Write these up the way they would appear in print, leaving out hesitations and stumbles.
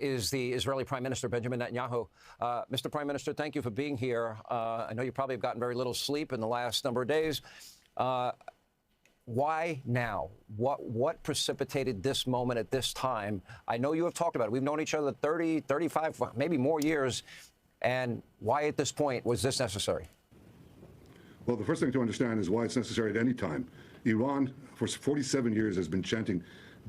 is the Israeli Prime Minister Benjamin Netanyahu. Mr. Prime Minister, thank you for being here. I know you probably have gotten very little sleep in the last number of days. Why now? What precipitated this moment at this time? I know you have talked about it. We've known each other 30, 35, maybe more years. And why at this point was this necessary? Well, the first thing to understand is why it's necessary at any time. Iran, for 47 years, has been chanting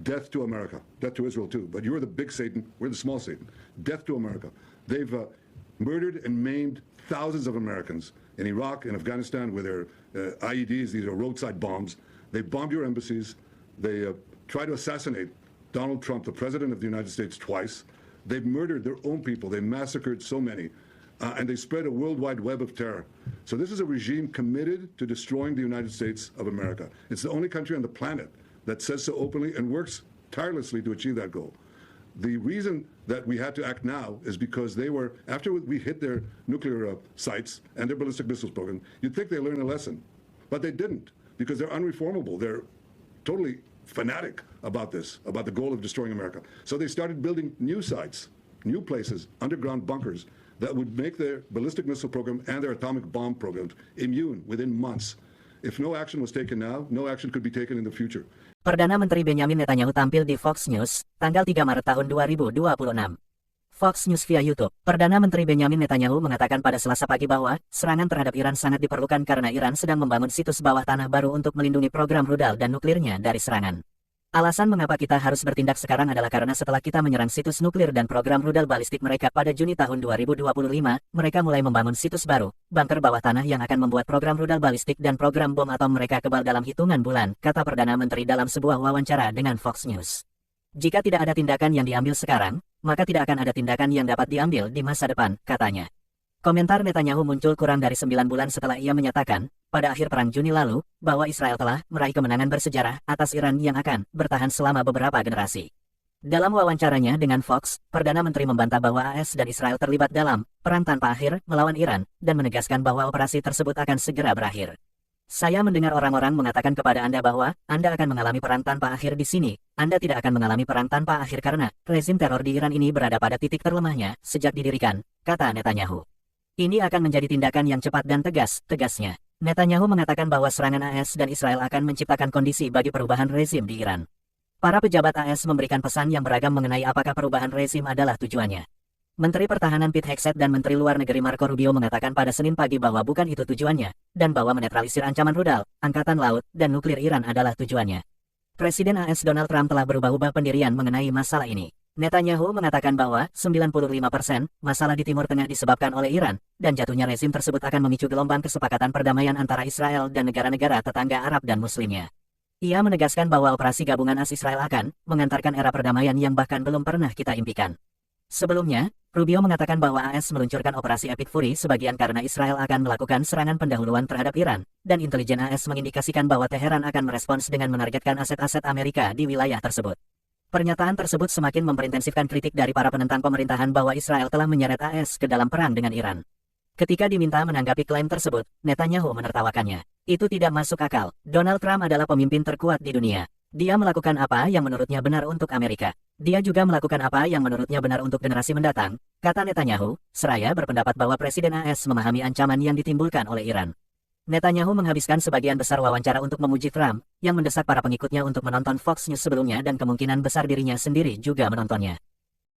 death to America, death to Israel too. But you're the big Satan, we're the small Satan. Death to America. They've murdered and maimed thousands of Americans in Iraq and Afghanistan with their IEDs, these are roadside bombs. They bombed your embassies. They tried to assassinate Donald Trump, the President of the United States, twice. They've murdered their own people. They massacred so many. And they spread a worldwide web of terror. So this is a regime committed to destroying the United States of America. It's the only country on the planet that says so openly and works tirelessly to achieve that goal. The reason that we had to act now is because they were, after we hit their nuclear sites and their ballistic missiles program, you'd think they learned a lesson. But they didn't, because they're unreformable. They're totally fanatic about this, about the goal of destroying America. So they started building new sites, new places, underground bunkers, that would make their ballistic missile program and their atomic bomb programs immune within months. If no action was taken now, no action could be taken in the future. Perdana Menteri Benjamin Netanyahu tampil di Fox News, tanggal 3 Maret tahun 2026. Fox News via YouTube, Perdana Menteri Benjamin Netanyahu mengatakan pada Selasa pagi bahwa serangan terhadap Iran sangat diperlukan karena Iran sedang membangun situs bawah tanah baru untuk melindungi program rudal dan nuklirnya dari serangan. Alasan mengapa kita harus bertindak sekarang adalah karena setelah kita menyerang situs nuklir dan program rudal balistik mereka pada Juni tahun 2025, mereka mulai membangun situs baru, bunker bawah tanah yang akan membuat program rudal balistik dan program bom atom mereka kebal dalam hitungan bulan, kata Perdana Menteri dalam sebuah wawancara dengan Fox News. Jika tidak ada tindakan yang diambil sekarang, maka tidak akan ada tindakan yang dapat diambil di masa depan, katanya. Komentar Netanyahu muncul kurang dari 9 bulan setelah ia menyatakan, pada akhir Perang Juni lalu, bahwa Israel telah meraih kemenangan bersejarah atas Iran yang akan bertahan selama beberapa generasi. Dalam wawancaranya dengan Fox, Perdana Menteri membantah bahwa AS dan Israel terlibat dalam perang tanpa akhir melawan Iran, dan menegaskan bahwa operasi tersebut akan segera berakhir. Saya mendengar orang-orang mengatakan kepada Anda bahwa Anda akan mengalami perang tanpa akhir di sini. Anda tidak akan mengalami perang tanpa akhir karena rezim teror di Iran ini berada pada titik terlemahnya sejak didirikan, kata Netanyahu. Ini akan menjadi tindakan yang cepat dan tegas, tegasnya. Netanyahu mengatakan bahwa serangan AS dan Israel akan menciptakan kondisi bagi perubahan rezim di Iran. Para pejabat AS memberikan pesan yang beragam mengenai apakah perubahan rezim adalah tujuannya. Menteri Pertahanan Pete Hegseth dan Menteri Luar Negeri Marco Rubio mengatakan pada Senin pagi bahwa bukan itu tujuannya, dan bahwa menetralisir ancaman rudal, angkatan laut, dan nuklir Iran adalah tujuannya. Presiden AS Donald Trump telah berubah-ubah pendirian mengenai masalah ini. Netanyahu mengatakan bahwa 95% masalah di Timur Tengah disebabkan oleh Iran, dan jatuhnya rezim tersebut akan memicu gelombang kesepakatan perdamaian antara Israel dan negara-negara tetangga Arab dan Muslimnya. Ia menegaskan bahwa operasi gabungan AS Israel akan mengantarkan era perdamaian yang bahkan belum pernah kita impikan. Sebelumnya, Rubio mengatakan bahwa AS meluncurkan operasi Epic Fury sebagian karena Israel akan melakukan serangan pendahuluan terhadap Iran, dan intelijen AS mengindikasikan bahwa Teheran akan merespons dengan menargetkan aset-aset Amerika di wilayah tersebut. Pernyataan tersebut semakin memperintensifkan kritik dari para penentang pemerintahan bahwa Israel telah menyeret AS ke dalam perang dengan Iran. Ketika diminta menanggapi klaim tersebut, Netanyahu menertawakannya. Itu tidak masuk akal. Donald Trump adalah pemimpin terkuat di dunia. Dia melakukan apa yang menurutnya benar untuk Amerika. Dia juga melakukan apa yang menurutnya benar untuk generasi mendatang, kata Netanyahu, seraya berpendapat bahwa Presiden AS memahami ancaman yang ditimbulkan oleh Iran. Netanyahu menghabiskan sebagian besar wawancara untuk memuji Trump, yang mendesak para pengikutnya untuk menonton Fox News sebelumnya dan kemungkinan besar dirinya sendiri juga menontonnya.